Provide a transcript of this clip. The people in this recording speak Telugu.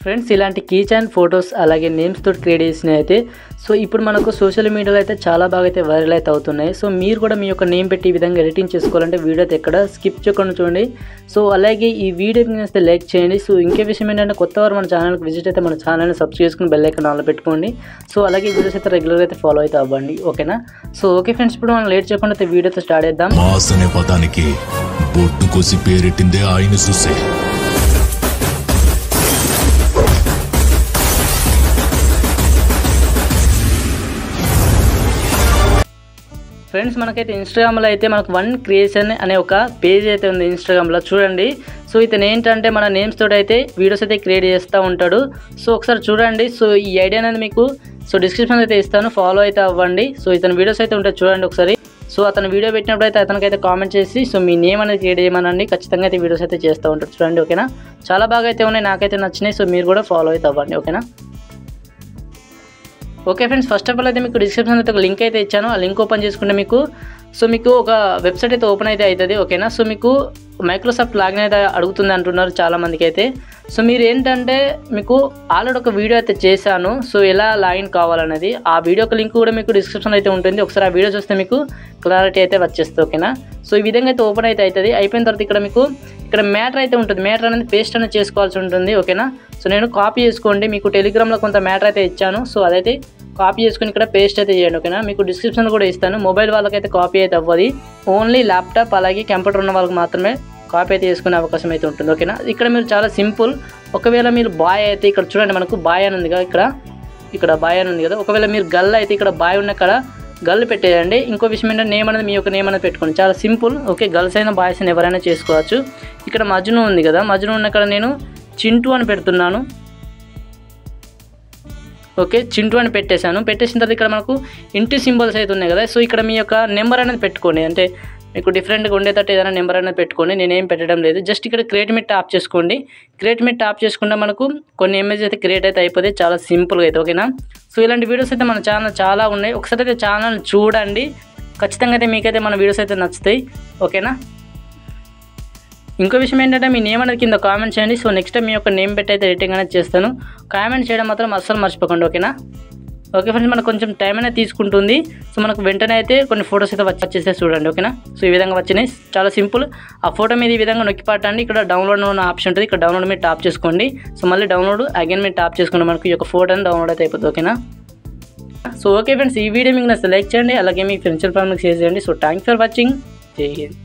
ఫ్రెండ్స్ ఇలాంటి కీ చైన్ ఫొటోస్ అలాగే నేమ్స్ తోటి క్రియేట్ చేసినవి అయితే సో ఇప్పుడు మనకు సోషల్ మీడియాలో అయితే చాలా బాగా అయితే వైరల్ అయితే అవుతున్నాయి. సో మీరు కూడా మీ యొక్క నేమ్ పెట్టి ఈ విధంగా ఎడిటింగ్ చేసుకోవాలంటే వీడియో అయితే ఎక్కడ స్కిప్ చేయకుండా చూడండి. సో అలాగే ఈ వీడియో అయితే లైక్ చేయండి. సో ఇంకే విషయం ఏంటంటే కొత్త వారు మన ఛానల్కి విజిట్ అయితే మన ఛానల్ని సబ్స్క్రైబ్ చేసుకుని బెల్ ఐకాన్ ఆన్లో పెట్టుకోండి. సో అలాగే వీడియోస్ అయితే రెగ్యులర్గా అయితే ఫాలో అయితే అవ్వండి, ఓకేనా. సో ఓకే ఫ్రెండ్స్, ఇప్పుడు మనం లేట్ చేయకుండా అయితే వీడియోతో స్టార్ట్ చేద్దాం. మాస్ అనే పదానికి బొట్టు కోసి పేరెట్టిందే ఆయన చూసే. ఫ్రెండ్స్ మనకైతే ఇన్స్టాగ్రామ్లో అయితే మనకు వన్ క్రియేషన్ అనే ఒక పేజ్ అయితే ఉంది ఇన్స్టాగ్రామ్లో, చూడండి. సో ఇతను ఏంటంటే మన నేమ్స్ తోటి అయితే వీడియోస్ అయితే క్రియేట్ చేస్తూ ఉంటాడు. సో ఒకసారి చూడండి. సో ఈ ఐడియా అనేది మీకు సో డిస్క్రిప్షన్ అయితే ఇస్తాను, ఫాలో అయితే అవ్వండి. సో ఇతను వీడియోస్ అయితే ఉంటాయి చూడండి ఒకసారి. సో అతను వీడియో పెట్టినప్పుడు అయితే అతనికైతే కామెంట్ చేసి సో మీ నేమ్ అనేది క్రియేట్ చేయమనండి, ఖచ్చితంగా అయితే వీడియోస్ అయితే చేస్తూ ఉంటాడు చూడండి, ఓకేనా. చాలా బాగా అయితే ఉన్నాయి, నాకైతే నచ్చినాయి. సో మీరు కూడా ఫాలో అయితే అవ్వండి, ఓకేనా. Okay friends, first of all అయితే మీకు డిస్క్రిప్షన్ అయితే ఒక లింక్ అయితే ఇచ్చాను. ఆ లింక్ ఓపెన్ చేసుకుంటే మీకు ఒక వెబ్సైట్ అయితే ఓపెన్ అయితే అవుతుంది, ఓకేనా. సో మీకు మైక్రోసాఫ్ట్ లాగిన్ అయితే అడుగుతుంది అంటున్నారు చాలామందికి అయితే. సో మీరు ఏంటంటే మీకు ఆల్రెడీ ఒక వీడియో అయితే చేశాను, సో ఎలా లాగిన్ కావాలనేది. ఆ వీడియోకి లింక్ కూడా మీకు డిస్క్రిప్షన్ అయితే ఉంటుంది, ఒకసారి ఆ వీడియో చూస్తే మీకు క్లారిటీ అయితే వచ్చేస్తుంది, ఓకేనా. సో ఈ విధంగా అయితే ఓపెన్ అయితే అవుతుంది. అయిపోయిన తర్వాత ఇక్కడ మ్యాటర్ అయితే ఉంటుంది. మ్యాటర్ అనేది పేస్ట్ అనేది చేసుకోవాల్సి ఉంటుంది, ఓకేనా. సో నేను కాపీ చేసుకోండి, మీకు టెలిగ్రామ్లో కొంత మ్యాటర్ అయితే ఇచ్చాను. సో అదైతే కాపీ చేసుకుని ఇక్కడ పేస్ట్ అయితే చేయండి, ఓకేనా. మీకు డిస్క్రిప్షన్ కూడా ఇస్తాను. మొబైల్ వాళ్ళకైతే కాపీ అయితే అవ్వదు, ఓన్లీ ల్యాప్టాప్ అలాగే కంప్యూటర్ ఉన్న వాళ్ళకి మాత్రమే కాపీ అయితే చేసుకునే అవకాశం అయితే ఉంటుంది, ఓకేనా. ఇక్కడ మీరు చాలా సింపుల్, ఒకవేళ మీరు బాయ్ అయితే ఇక్కడ చూడండి, మనకు బాయ్ అని ఉంది కదా, ఇక్కడ బాయ్ అని ఉంది కదా. ఒకవేళ మీరు గల్ అయితే ఇక్కడ బాయ్ ఉన్న ఇక్కడ గల్ పెట్టేయండి. ఇంకో విషయం ఏంటంటే నేమ్ అనేది మీ యొక్క నేమ్ అనేది పెట్టుకోండి, చాలా సింపుల్, ఓకే. గర్ల్స్ అయినా బాయ్స్ అయినా ఎవరైనా చేసుకోవచ్చు. ఇక్కడ మజ్ను ఉంది కదా, మజ్ను ఉన్న ఇక్కడ నేను చింటూ అని పెడుతున్నాను, ఓకే. చింటూ అని పెట్టేశాను. పెట్టేసిన తర్వాత ఇక్కడ మనకు ఇంటి సింబల్స్ అయితే ఉన్నాయి కదా. సో ఇక్కడ మీ యొక్క నెంబర్ అనేది పెట్టుకోండి, అంటే మీకు డిఫరెంట్గా ఉండేటట్టు ఏదైనా నెంబర్ అనేది పెట్టుకోండి. నేనేం పెట్టడం లేదు, జస్ట్ ఇక్కడ క్రియేట్ మీ ట్యాప్ చేసుకోండి. క్రియేట్ మీ ట్యాప్ చేసుకుంటే మనకు కొన్ని ఇమేజ్ అయితే క్రియేట్ అయితే అయిపోతే చాలా సింపుల్గా అయితే, ఓకేనా. సో ఇలాంటి వీడియోస్ అయితే మన ఛానల్ చాలా ఉన్నాయి, ఒకసారి అయితే ఛానల్ చూడండి, ఖచ్చితంగా అయితే మీకైతే మన వీడియోస్ అయితే నచ్చుతాయి, ఓకేనా. ఇంకో విషయం ఏంటంటే మీ నేమ్ అనేది కింద కామెంట్ చేయండి. సో నెక్స్ట్ టైం మీ యొక్క నేమ్ పెట్టి అయితే ఎడిటింగ్ అనేది చేస్తాను, కామెంట్ చేయడం మాత్రం అస్సలు మర్చిపోకండి, ఓకేనా. ఓకే ఫ్రెండ్స్, మనకు కొంచెం టైం అనేది తీసుకుంటుంది. సో మనకు వెంటనే అయితే కొన్ని ఫొటోస్ అయితే వచ్చేస్తే చూడండి, ఓకేనా. సో ఈ విధంగా వచ్చినాయి, చాలా సింపుల్. ఆ ఫోటో మీద ఈ విధంగా నొక్కి పట్టండి, ఇక్కడ డౌన్లోడ్ ఉన్న ఆప్షన్ ఉంటుంది, ఇక్కడ డౌన్లోడ్ మీద టాప్ చేసుకోండి. సో మళ్ళీ డౌన్లోడ్ అగైన్ మీద టాప్ చేసుకోండి, మనకు ఈ యొక్క ఫోటో డౌన్లోడ్ అయితే అయిపోతుంది, ఓకేనా. సో ఓకే ఫ్రెండ్స్, ఈ వీడియో మీకు నచ్చితే లైక్ చేయండి, అలాగే మీ ఫ్రెండ్స్ ఫ్యామిలీకి షేర్ చేయండి. సో థ్యాంక్స్ ఫర్ వాచింగ్, జై హింద్.